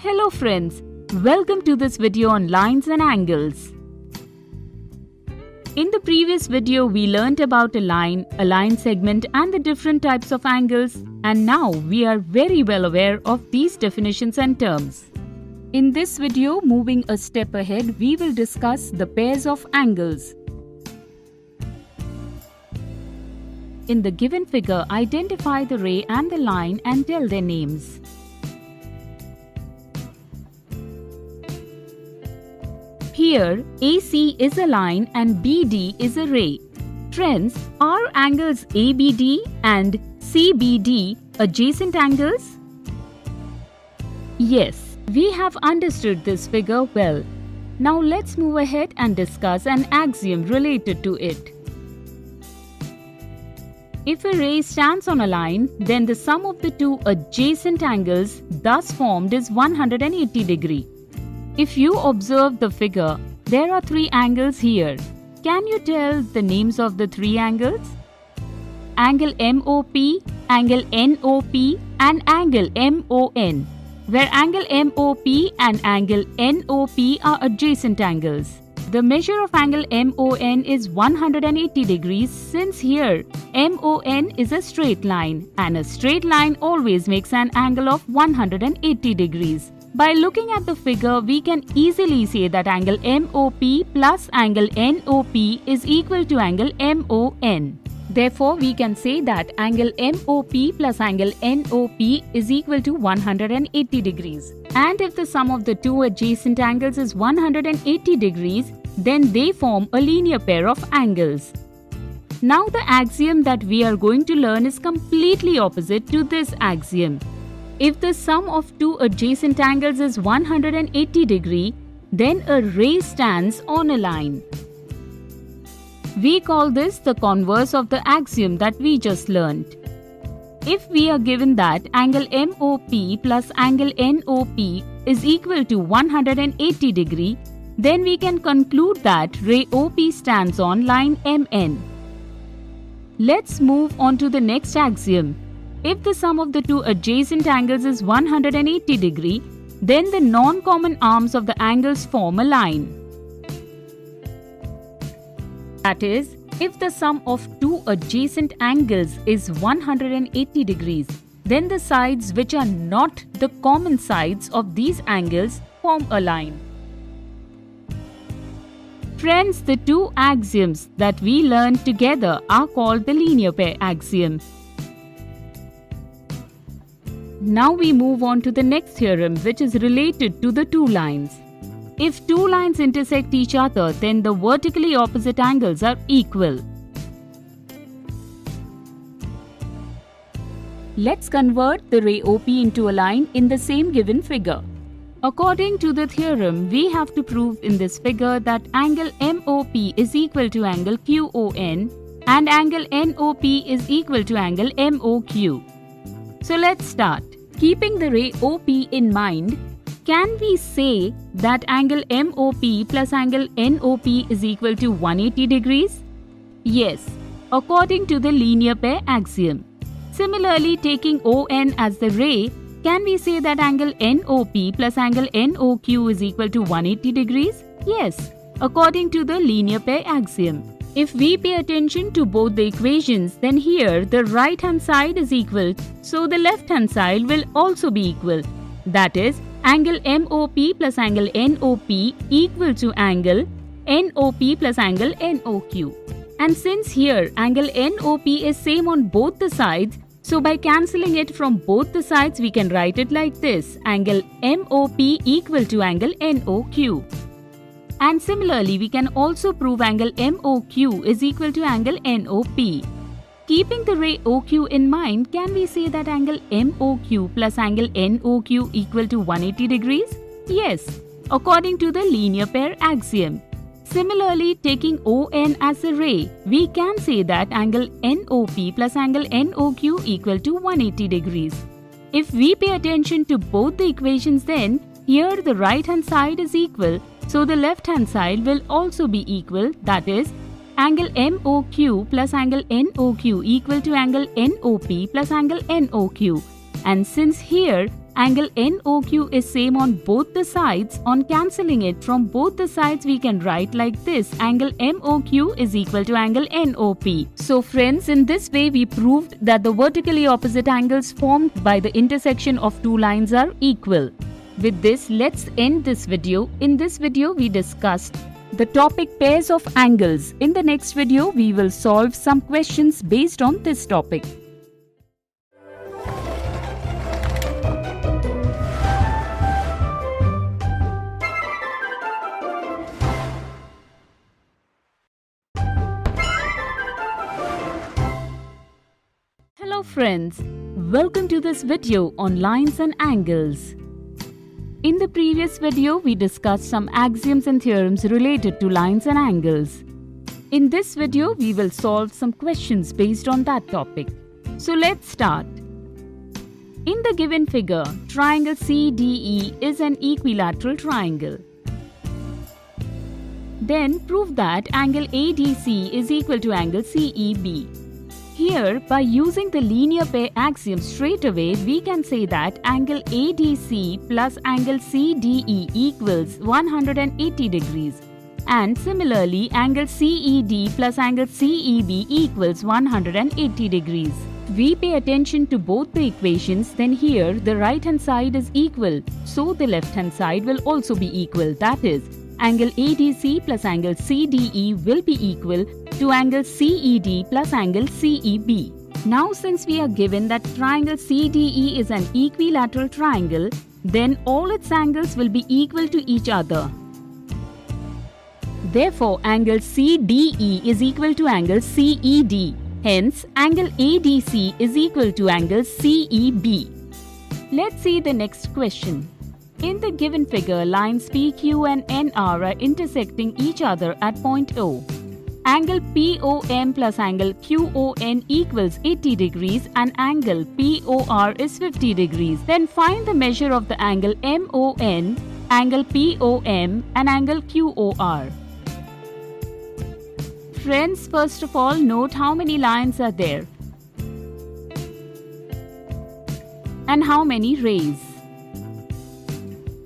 Hello friends, welcome to this video on lines and angles. In the previous video, we learnt about a line segment and the different types of angles, and now we are very well aware of these definitions and terms. In this video, moving a step ahead, we will discuss the pairs of angles. In the given figure, identify the ray and the line and tell their names. Here, AC is a line and BD is a ray. Friends, are angles ABD and CBD adjacent angles? Yes, we have understood this figure well. Now let's move ahead and discuss an axiom related to it. If a ray stands on a line, then the sum of the two adjacent angles thus formed is 180 degrees. If you observe the figure, there are three angles here. Can you tell the names of the three angles? Angle MOP, angle NOP and angle MON, where angle MOP and angle NOP are adjacent angles. The measure of angle MON is 180 degrees since here MON is a straight line and a straight line always makes an angle of 180 degrees. By looking at the figure, we can easily say that angle MOP plus angle NOP is equal to angle MON. Therefore, we can say that angle MOP plus angle NOP is equal to 180 degrees. And if the sum of the two adjacent angles is 180 degrees, then they form a linear pair of angles. Now the axiom that we are going to learn is completely opposite to this axiom. If the sum of two adjacent angles is 180 degrees, then a ray stands on a line. We call this the converse of the axiom that we just learned. If we are given that angle MOP plus angle NOP is equal to 180 degrees, then we can conclude that ray OP stands on line MN. Let's move on to the next axiom. If the sum of the two adjacent angles is 180 degrees, then the non-common arms of the angles form a line. That is, if the sum of two adjacent angles is 180 degrees, then the sides which are not the common sides of these angles form a line. Friends, the two axioms that we learned together are called the linear pair axiom. Now we move on to the next theorem, which is related to the two lines. If two lines intersect each other, then the vertically opposite angles are equal. Let's convert the ray OP into a line in the same given figure. According to the theorem, we have to prove in this figure that angle MOP is equal to angle QON and angle NOP is equal to angle MOQ. So let's start. Keeping the ray OP in mind, can we say that angle MOP plus angle NOP is equal to 180 degrees? Yes, according to the linear pair axiom. Similarly, taking ON as the ray, can we say that angle NOP plus angle NOQ is equal to 180 degrees? Yes, according to the linear pair axiom. If we pay attention to both the equations, then here the right hand side is equal, so the left hand side will also be equal. That is, angle MOP plus angle NOP equal to angle NOP plus angle NOQ. And since here angle NOP is same on both the sides, so by cancelling it from both the sides, we can write it like this: angle MOP equal to angle NOQ. And similarly, we can also prove angle MOQ is equal to angle NOP. Keeping the ray OQ in mind, can we say that angle MOQ plus angle NOQ equal to 180 degrees? Yes, according to the linear pair axiom. Similarly, taking ON as a ray, we can say that angle NOP plus angle NOQ equal to 180 degrees. If we pay attention to both the equations, then here the right hand side is equal, so the left hand side will also be equal, that is, angle MOQ plus angle NOQ equal to angle NOP plus angle NOQ. And since here Angle NOQ is same on both the sides. On cancelling it from both the sides, we can write like this: angle MOQ is equal to angle NOP. So friends, in this way we proved that the vertically opposite angles formed by the intersection of two lines are equal. With this, let's end this video. In this video, we discussed the topic pairs of angles. In the next video, we will solve some questions based on this topic. Hello friends, welcome to this video on lines and angles. In the previous video, we discussed some axioms and theorems related to lines and angles. In this video, we will solve some questions based on that topic. So let's start. In the given figure, triangle CDE is an equilateral triangle. Then prove that angle ADC is equal to angle CEB. Here, by using the linear pair axiom straight away, we can say that angle ADC plus angle CDE equals 180 degrees. And similarly, angle CED plus angle CEB equals 180 degrees. We pay attention to both the equations, then here the right hand side is equal, so the left hand side will also be equal. That is, angle ADC plus angle CDE will be equal to angle CED plus angle CEB. Now since we are given that triangle CDE is an equilateral triangle, then all its angles will be equal to each other. Therefore, angle CDE is equal to angle CED. Hence, angle ADC is equal to angle CEB. Let's see the next question. In the given figure, lines PQ and NR are intersecting each other at point O. Angle POM plus angle QON equals 80 degrees and angle POR is 50 degrees. Then find the measure of the angle MON, angle POM and angle QOR. Friends, first of all, note how many lines are there and how many rays.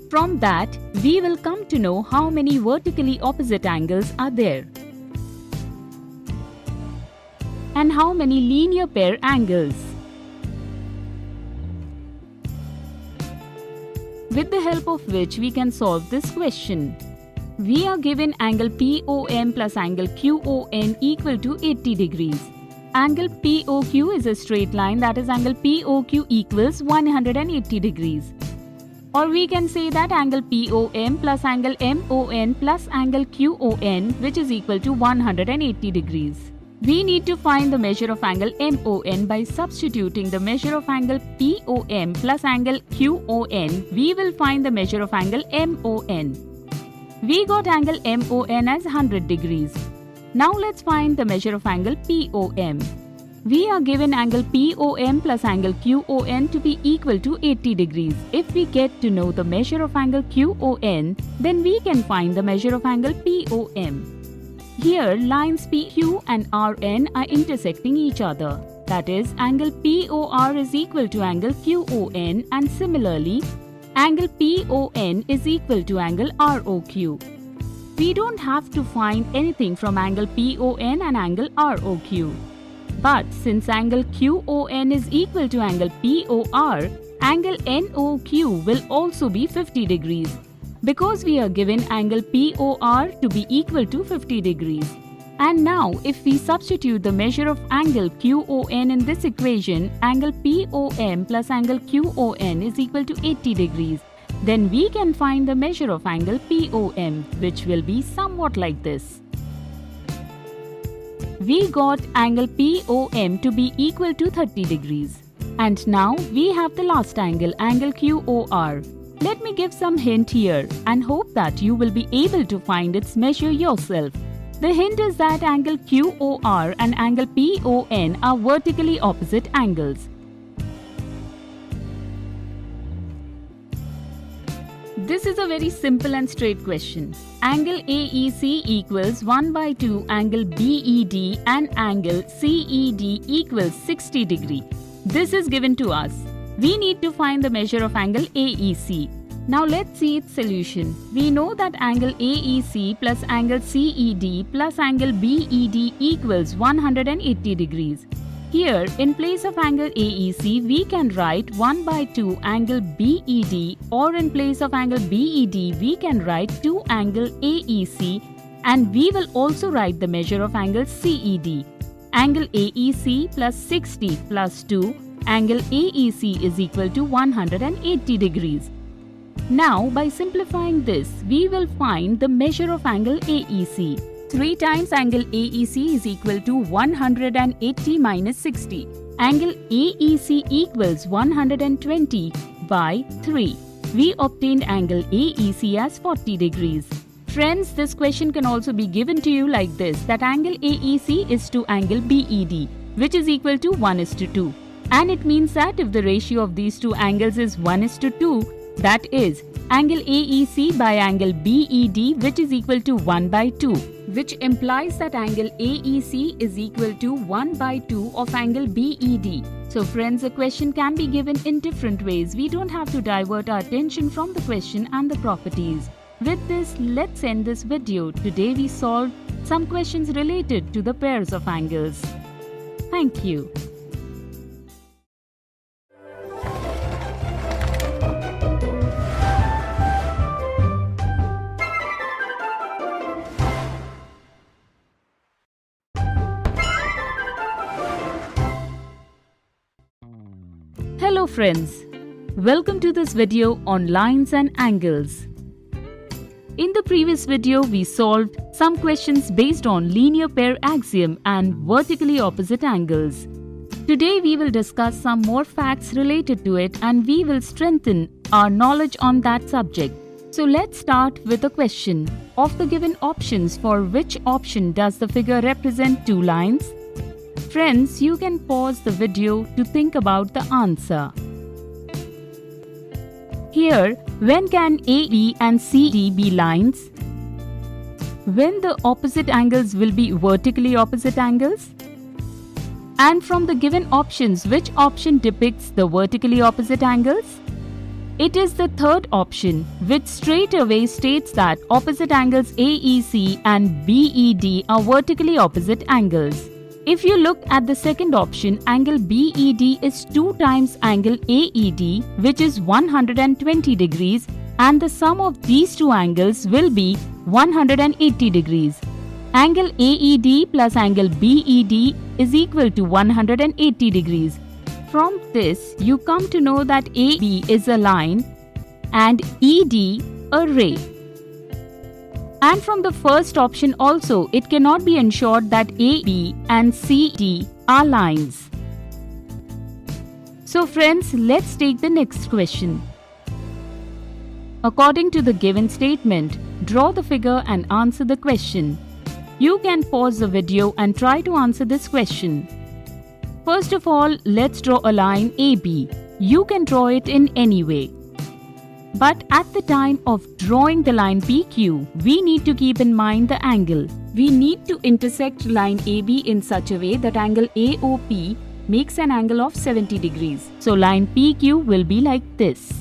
From that, we will come to know how many vertically opposite angles are there and how many linear pair angles. With the help of which we can solve this question. We are given angle POM plus angle QON equal to 80 degrees. Angle POQ is a straight line, that is angle POQ equals 180 degrees. Or we can say that angle POM plus angle MON plus angle QON, which is equal to 180 degrees. We need to find the measure of angle MON by substituting the measure of angle POM plus angle QON. We will find the measure of angle MON. We got angle MON as 100 degrees. Now let's find the measure of angle POM. We are given angle POM plus angle QON to be equal to 80 degrees. If we get to know the measure of angle QON, then we can find the measure of angle POM. Here, lines PQ and RN are intersecting each other. That is, angle POR is equal to angle QON and similarly, angle PON is equal to angle ROQ. We don't have to find anything from angle PON and angle ROQ. But since angle QON is equal to angle POR, angle NOQ will also be 50 degrees because we are given angle POR to be equal to 50 degrees. And now if we substitute the measure of angle QON in this equation, angle POM plus angle QON is equal to 80 degrees. Then we can find the measure of angle POM, which will be somewhat like this. We got angle POM to be equal to 30 degrees. And now we have the last angle, angle QOR. Let me give some hint here and hope that you will be able to find its measure yourself. The hint is that angle QOR and angle PON are vertically opposite angles. This is a very simple and straight question. Angle AEC equals 1 by 2 angle BED and angle CED equals 60 degree. This is given to us. We need to find the measure of angle AEC. Now let's see its solution. We know that angle AEC plus angle CED plus angle BED equals 180 degrees. Here, in place of angle AEC, we can write 1 by 2 angle BED, or in place of angle BED, we can write 2 angle AEC, and we will also write the measure of angle CED. Angle AEC plus 60 plus 2, angle AEC is equal to 180 degrees. Now, by simplifying this, we will find the measure of angle AEC. 3 times angle AEC is equal to 180 minus 60. Angle AEC equals 120 by 3. We obtained angle AEC as 40 degrees. Friends, this question can also be given to you like this, that angle AEC is to angle BED, which is equal to 1:2. And it means that if the ratio of these two angles is 1:2, that is angle AEC by angle BED, which is equal to 1 by 2, which implies that angle AEC is equal to 1 by 2 of angle BED. So friends, a question can be given in different ways. We don't have to divert our attention from the question and the properties. With this, let's end this video. Today we solved some questions related to the pairs of angles. Thank you. Hello friends, welcome to this video on lines and angles. In the previous video, we solved some questions based on linear pair axiom and vertically opposite angles. Today we will discuss some more facts related to it and we will strengthen our knowledge on that subject. So let's start with a question. Of the given options, for which option does the figure represent 2 lines? Friends, you can pause the video to think about the answer. Here, when can AB and CD be lines? When the opposite angles will be vertically opposite angles? And from the given options, which option depicts the vertically opposite angles? It is the third option, which straight away states that opposite angles AEC and BED are vertically opposite angles. If you look at the second option, angle BED is 2 times angle AED, which is 120 degrees, and the sum of these two angles will be 180 degrees. Angle AED plus angle BED is equal to 180 degrees. From this, you come to know that AB is a line and ED a ray. And from the first option also, it cannot be ensured that AB and CD are lines. So friends, let's take the next question. According to the given statement, draw the figure and answer the question. You can pause the video and try to answer this question. First of all, let's draw a line AB. You can draw it in any way. But at the time of drawing the line PQ, we need to keep in mind the angle. We need to intersect line AB in such a way that angle AOP makes an angle of 70 degrees. So line PQ will be like this.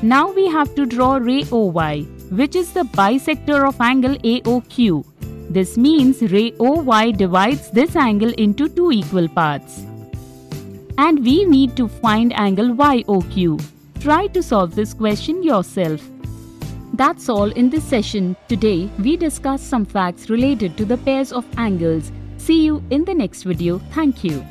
Now we have to draw ray OY, which is the bisector of angle AOQ. This means ray OY divides this angle into 2 equal parts. And we need to find angle YOQ. Try to solve this question yourself. That's all in this session. Today, we discussed some facts related to the pairs of angles. See you in the next video. Thank you.